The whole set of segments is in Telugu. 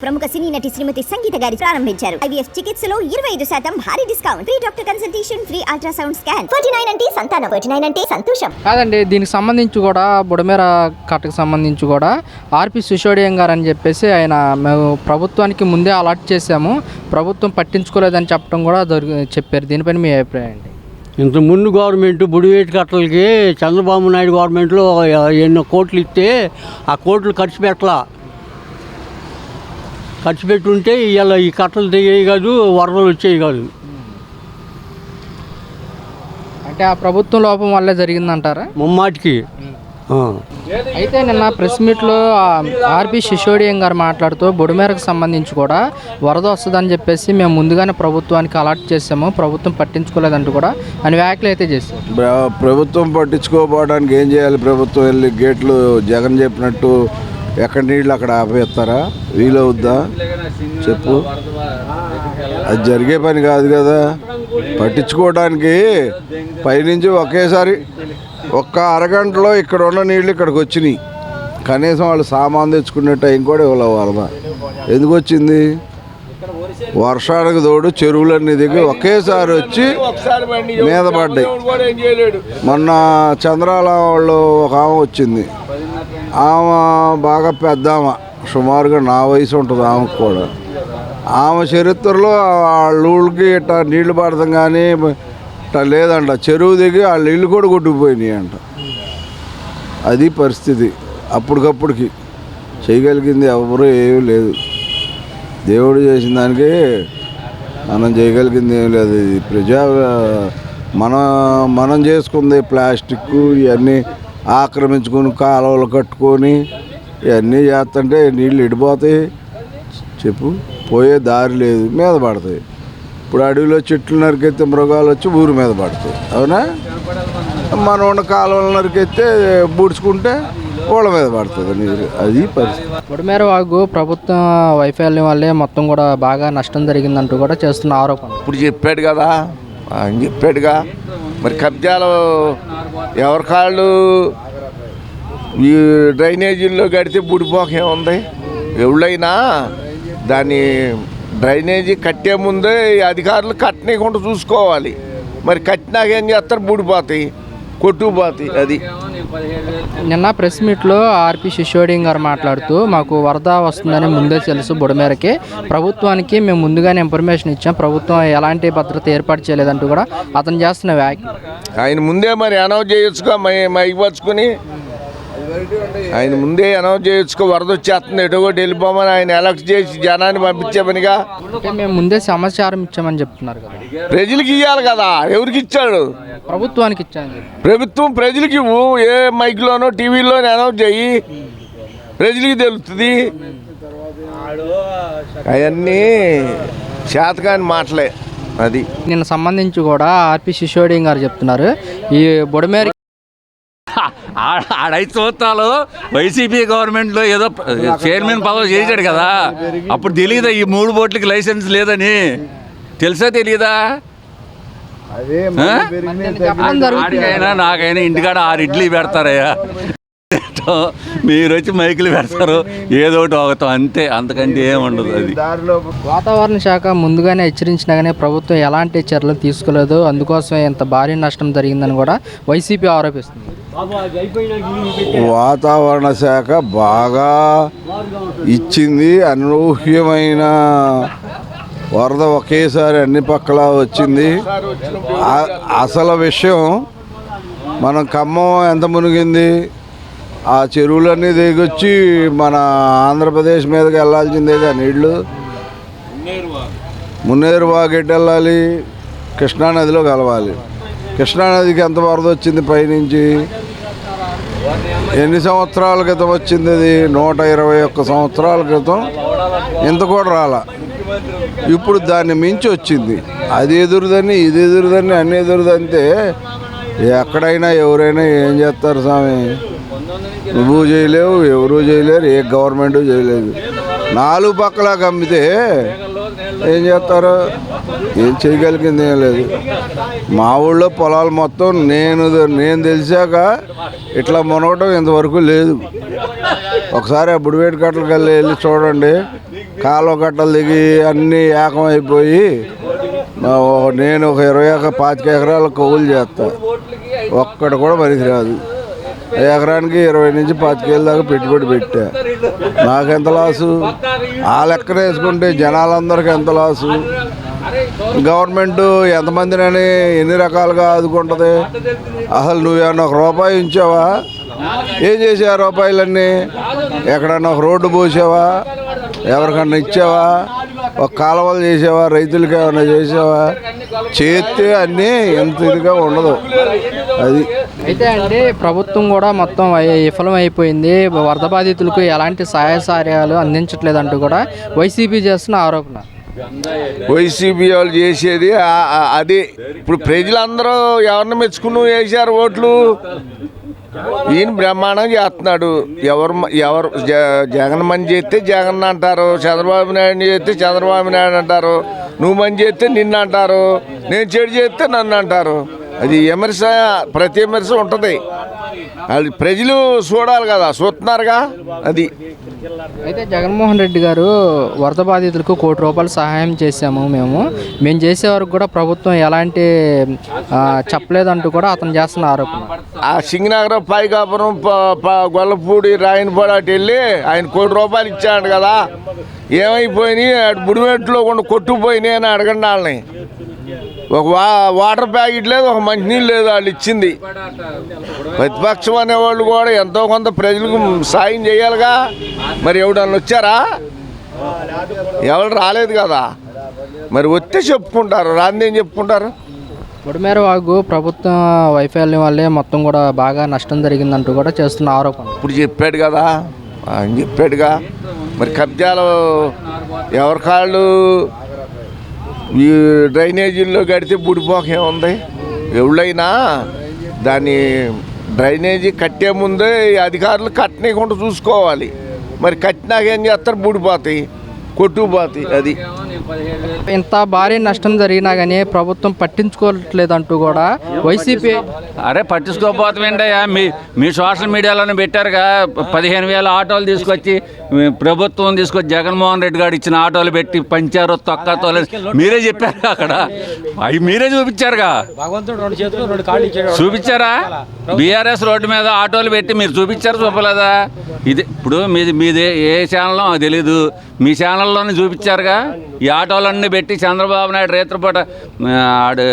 ప్రముఖ సినీ నటి శ్రీమతి సంగీత గారి ప్రారంభించారు. IVF చికిత్సలో 25% భారీ discount, free doctor consultation, free ultrasound scan. 49 అంటే సంతానం, 49 అంటే సంతోషం. కాదండి, దీనికి సంబంధించి కూడా బుడమేర కట్టకు సంబంధించి కూడా ఆర్పి సిసోడియం గారు అని చెప్పేసి ఆయన మేము ప్రభుత్వానికి ముందే అలర్ట్ చేశాము, ప్రభుత్వం పట్టించుకోలేదని చెప్పడం కూడా చెప్పారు. దీనిపైన మీ అభిప్రాయం ఏంటి? ఇంతకుముందు గవర్నమెంట్ బుడివేటి కట్టలకి చంద్రబాబు నాయుడు గవర్నమెంట్లో ఎన్నో కోట్లు ఇస్తే ఆ కోట్లు ఖర్చు పెట్టుంటే ఇవాళ ఈ కట్టలు తెగేవి కాదు, వరదలు వచ్చేవి కాదు. అంటే ఆ ప్రభుత్వం లోపం వల్లే జరిగిందంటారా? ముమ్మాటికి. అయితే నిన్న ప్రెస్ మీట్లో ఆర్పి సిసోడియం గారు మాట్లాడుతూ బుడమేరకు సంబంధించి కూడా వరద వస్తుందని చెప్పేసి మేము ముందుగానే ప్రభుత్వానికి అలర్ట్ చేసాము, ప్రభుత్వం పట్టించుకోలేదంటూ కూడా అని వ్యాఖ్యలు అయితే చేశారు. ప్రభుత్వం పట్టించుకోపోవడానికి ఏం చేయాలి? ప్రభుత్వం వెళ్ళి గేట్లు జగన్ చెప్పినట్టు ఎక్కడ నీళ్ళు అక్కడ ఆపేస్తారా? వీలవుద్దా చెప్పు? అది జరిగే పని కాదు కదా. పట్టించుకోవడానికి పైనుంచి ఒకేసారి ఒక్క అరగంటలో ఇక్కడ ఉన్న నీళ్ళు ఇక్కడికి వచ్చినాయి. కనీసం వాళ్ళు సామాన్ తెచ్చుకునే టైం కూడా ఇవ్వలే. వరద ఎందుకు వచ్చింది? వర్షానికి తోడు చెరువులన్నీ దిగి ఒకేసారి వచ్చి మీద పడ్డాయి. మొన్న చంద్రాల వాళ్ళు ఒక ఆమె వచ్చింది, ఆమె బాగా పెద్ద ఆమె, సుమారుగా నా వయసు ఉంటుంది ఆమెకు కూడా. ఆమె చరిత్రలో వాళ్ళ ఊళ్ళకి ఇట్లా నీళ్లు పడతాం కానీ ఇట్లా లేదంట, చెరువు దిగి వాళ్ళ ఇల్లు కూడా కొట్టుకుపోయినాయి అంట. అది పరిస్థితి. అప్పటికప్పటికి చేయగలిగింది ఎవరు ఏమీ లేదు. దేవుడు చేసిన దానికి మనం చేయగలిగింది ఏం లేదు. ఇది మనం చేసుకుంది ప్లాస్టిక్ ఇవన్నీ ఆక్రమించుకొని కాలువలు కట్టుకొని ఇవన్నీ చేస్తుంటే నీళ్ళు ఎడిపోతాయి చెప్పు. పోయే దారి లేదు, మీద పడతాయి. ఇప్పుడు అడవిలో చెట్లు నరికెత్తే మృగాలు వచ్చి ఊరి మీద పడతాయి, అవునా? మనం ఉన్న కాలువలు నరికెత్తే బూడ్చుకుంటే వాళ్ళ మీద పడుతుంది నీరు. అది పరిస్థితి. బుడమేర వాగు ప్రభుత్వం వైఫల్యం వల్లే మొత్తం కూడా బాగా నష్టం జరిగిందంటూ కూడా చేస్తున్న ఆరోపణ. ఇప్పుడు చెప్పాడు కదా, ఆయన చెప్పాడుగా. మరి కబ్జాలు ఎవరి కాళ్ళు ఈ డ్రైనేజీల్లో కడితే బుడిపోకే ఉంది. ఎవరైనా దాన్ని డ్రైనేజీ కట్టే ముందే అధికారులు కట్టనీయకుండా చూసుకోవాలి. మరి కట్టినాక ఏం చేస్తారు? బుడిపోతాయి, కొట్టుకుపోతాయి. అది నిన్న ప్రెస్ మీట్లో ఆర్పి సిసోడియం గారు మాట్లాడుతూ మాకు వరద వస్తుందని ముందే తెలుసు బుడమేరకి, ప్రభుత్వానికి మేము ముందుగానే ఇన్ఫర్మేషన్ ఇచ్చాం, ప్రభుత్వం ఎలాంటి భద్రత ఏర్పాటు చేయలేదంటూ కూడా అతను చేస్తున్న వ్యాఖ్య. ఆయన ముందే మరి అనౌన్స్ చేయొచ్చుగా, మైక్ పరుచుకొని ఆయన ముందే అనౌన్స్ చేయొచ్చుకో, వరద వచ్చేస్తుంది ఎటో ఒకటి వెళ్ళిపోమని ఆయన ఎలక్ట్ చేసి జనాన్ని పంపించామనిగా. మేము ముందే సమాచారం ఇచ్చామని చెప్తున్నారు కదా. ప్రజలకు ఇవ్వాలి కదా. ఎవరికి ఇచ్చాడు? ప్రభుత్వానికి ఇచ్చాను. ప్రభుత్వం ప్రజలకి ఇవ్వు. ఏ మైక్లోనో టీవీలోనో అనౌన్స్ చెయ్యి, ప్రజలకి తెలుస్తుంది. అవన్నీ శాతకాని మాటలే. అది నిన్న సంబంధించి కూడా ఆర్పి సిసోడియం గారు చెప్తున్నారు, ఈ బుడమేర ఆడ 5 సంవత్సరాలు వైసీపీ గవర్నమెంట్లో ఏదో చైర్మన్ పదవి చేశాడు కదా, అప్పుడు తెలియదా ఈ 3 బోట్లకి లైసెన్స్ లేదని? తెలుసా తెలియదా? నాకైనా ఇంటికాడ 6 ఇడ్లీ పెడతారయ్యా, మీరు వచ్చి మైకులు పెడతారు, ఏదో ఒకటి అవుతాం అంతే, అంతకంటే ఏముండదు. అది వాతావరణ శాఖ ముందుగానే హెచ్చరించినా కానీ ప్రభుత్వం ఎలాంటి చర్యలు తీసుకోలేదు, అందుకోసమే ఇంత భారీ నష్టం జరిగిందని కూడా వైసీపీ ఆరోపిస్తుంది. వాతావరణ శాఖ బాగా ఇచ్చింది, అనూహ్యమైన వరద ఒకేసారి అన్ని పక్కల వచ్చింది. అసలు విషయం మనం ఖమ్మం ఎంత మునిగింది, ఆ చెరువులన్నీ దిగొచ్చి మన ఆంధ్రప్రదేశ్ మీదకి వెళ్ళాల్సిందేగా నీళ్లు. మున్నేరు వాగెట్ వెళ్ళాలి, కృష్ణానదిలో కలవాలి. కృష్ణానదికి ఎంత వరద వచ్చింది పైనుంచి? ఎన్ని సంవత్సరాల క్రితం వచ్చింది? అది 121 సంవత్సరాల క్రితం ఇంత కూడా రాలా. ఇప్పుడు దాన్ని మించి వచ్చింది. అది ఎదురుదని ఇది ఎదురుదని అన్ని ఎదురుదంటే ఎక్కడైనా ఎవరైనా ఏం చేస్తారు స్వామి? నువ్వు చేయలేవు, ఎవరూ చేయలేరు, ఏ గవర్నమెంటు చేయలేదు. 4 పక్కలా కమ్మితే ఏం చేస్తారు? ఏం చేయగలిగింది ఏం లేదు. మా ఊళ్ళో పొలాలు మొత్తం నేను తెలిసాక ఇట్లా మునగటం ఇంతవరకు లేదు. ఒకసారి ఆ బుడివేటి కట్టలకి వెళ్ళి చూడండి, కాలువ కట్టలు దిగి అన్నీ ఏకమైపోయి నేను ఒక 25 ఎకరాలు కౌలు చేస్తా, ఒక్కడు కూడా పనికిరాదు. ఎకరానికి 20 నుంచి 25 వేల దాకా పెట్టుబడి పెట్టా. నాకెంత లాసు? ఆ లెక్కన వేసుకుంటే జనాలందరికీ ఎంత లాసు? గవర్నమెంట్ ఎంతమందినని ఎన్ని రకాలుగా ఆదుకుంటుంది? అసలు నువ్వేమన్నా ఒక రూపాయి ఉంచావా? ఏం చేసావు ఆ రూపాయలన్నీ? ఎక్కడన్నా ఒక రోడ్డు పోసావా? ఎవరికన్నా ఇచ్చావా? ఒక కాలువలు చేసావా? రైతులకి ఏమైనా చేసావా? చేస్తే అన్నీ ఎంత ఇదిగా ఉండదు. అది అయితే అండి ప్రభుత్వం కూడా మొత్తం విఫలం అయిపోయింది. వరద బాధితులకు ఎలాంటి సహాయ సహాయాలు అందించట్లేదంటూ కూడా వైసీపీ చేస్తున్న ఆరోపణ. వైసీపీ వాళ్ళు చేసేది అదే. ఇప్పుడు ప్రజలందరూ ఎవరిని మెచ్చుకుని వేసారు ఓట్లు. ఈయన బ్రహ్మాండంగా చేస్తున్నాడు. ఎవరు జగన్ మంచి చేస్తే జగన్ అంటారు, చంద్రబాబు నాయుడు చేస్తే చంద్రబాబు నాయుడు అంటారు, నువ్వు మంచి చేస్తే నిన్ను అంటారు, నేను చెడు చేస్తే నన్ను అంటారు. అది విమర్శ, ప్రతి విమర్శ ఉంటుంది. అది ప్రజలు చూడాలి కదా, చూస్తున్నారుగా. అది అయితే జగన్మోహన్ రెడ్డి గారు వరద బాధితులకు ₹1 కోటి సహాయం చేశాము మేము చేసే వరకు కూడా ప్రభుత్వం ఎలాంటి చెప్పలేదంటూ కూడా అతను చేస్తున్న ఆరోపణ. ఆ సింగనగరం, పైకాపురం, గొల్లపూడి, రాయనపాడు అటు వెళ్ళి ఆయన ₹1 కోటి ఇచ్చాడు కదా. ఏమైపోయినాయి? అటు బుడిమెట్లో కొన్ని కొట్టుకుపోయినాయి అని అడగండి వాళ్ళని. ఒక వాటర్ ప్యాకెట్ లేదు, ఒక మంచినీళ్ళు లేదు వాళ్ళు ఇచ్చింది. ప్రతిపక్షం అనేవాళ్ళు కూడా ఎంతో కొంత ప్రజలకు సాయం చేయాలిగా. మరి ఎవడన్నా వచ్చారా? ఎవరు రాలేదు కదా. మరి వస్తే చెప్పుకుంటారు, రాందేం చెప్పుకుంటారు. బుడమేరు వాగు ప్రభుత్వం వైఫల్యం వల్లే మొత్తం కూడా బాగా నష్టం జరిగిందంటూ కూడా చేస్తున్న ఆరోపణ. ఇప్పుడు చెప్పాడు కదా, ఆయన చెప్పాడుగా. మరి కబ్జాలు ఎవరి కాళ్ళు ఈ డ్రైనేజీల్లో కడితే బుడిపోక ఏముంది? ఎవళ్ళైనా దాన్ని డ్రైనేజీ కట్టే ముందే అధికారులు కట్టనీయకుండా చూసుకోవాలి. మరి కట్టినాక ఏం చేస్తారు? బుడిపోతాయి, కొట్టుకుపోతాయి. అది ఇంత భారీ నష్టం జరిగినా కానీ ప్రభుత్వం పట్టించుకోవట్లేదంటూ కూడా వైసీపీ. అరే పట్టించుకోకపోతామేంటయ్యా? మీ సోషల్ మీడియాలోనే పెట్టారుగా 15,000 ఆటోలు తీసుకొచ్చి ప్రభుత్వం తీసుకొచ్చి జగన్మోహన్ రెడ్డి గారు ఇచ్చిన ఆటోలు పెట్టి పంచారు, తొక్కతోలు మీరే చెప్పారు అక్కడ. అవి మీరే చూపించారుగా. చూపించారా? బీఆర్ఎస్ రోడ్డు మీద ఆటోలు పెట్టి మీరు చూపించారు, చూపలేదా? ఇది ఇప్పుడు మీది ఏ ఛానల్లో తెలీదు, మీ ఛానల్లోనే చూపించారుగా. ఈ ఆటోలన్నీ పెట్టి చంద్రబాబు నాయుడు రేత్రపూట ఆడు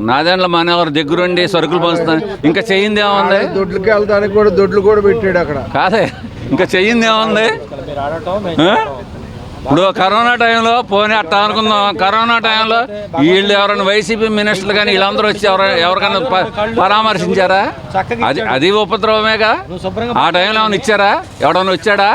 నాదేండ్ల మనవరు దగ్గరుండి సరుకులు పంచుతాను. ఇంకా చెయ్యింది ఏముంది? దొడ్లకి వెళ్ళడానికి కూడా దొడ్లు కూడా పెట్టాడు అక్కడ. కాదే, ఇంకా చెయ్యింది ఏముంది? ఇప్పుడు కరోనా టైంలో పోనీ అట్టా అనుకుందాం. కరోనా టైంలో వీళ్ళు ఎవరైనా వైసీపీ మినిస్టర్లు కానీ వీళ్ళందరూ వచ్చి ఎవరికైనా పరామర్శించారా? అది ఉపద్రవమేగా. ఆ టైంలో ఏమైనా ఇచ్చారా? ఎవడన్నా వచ్చాడా?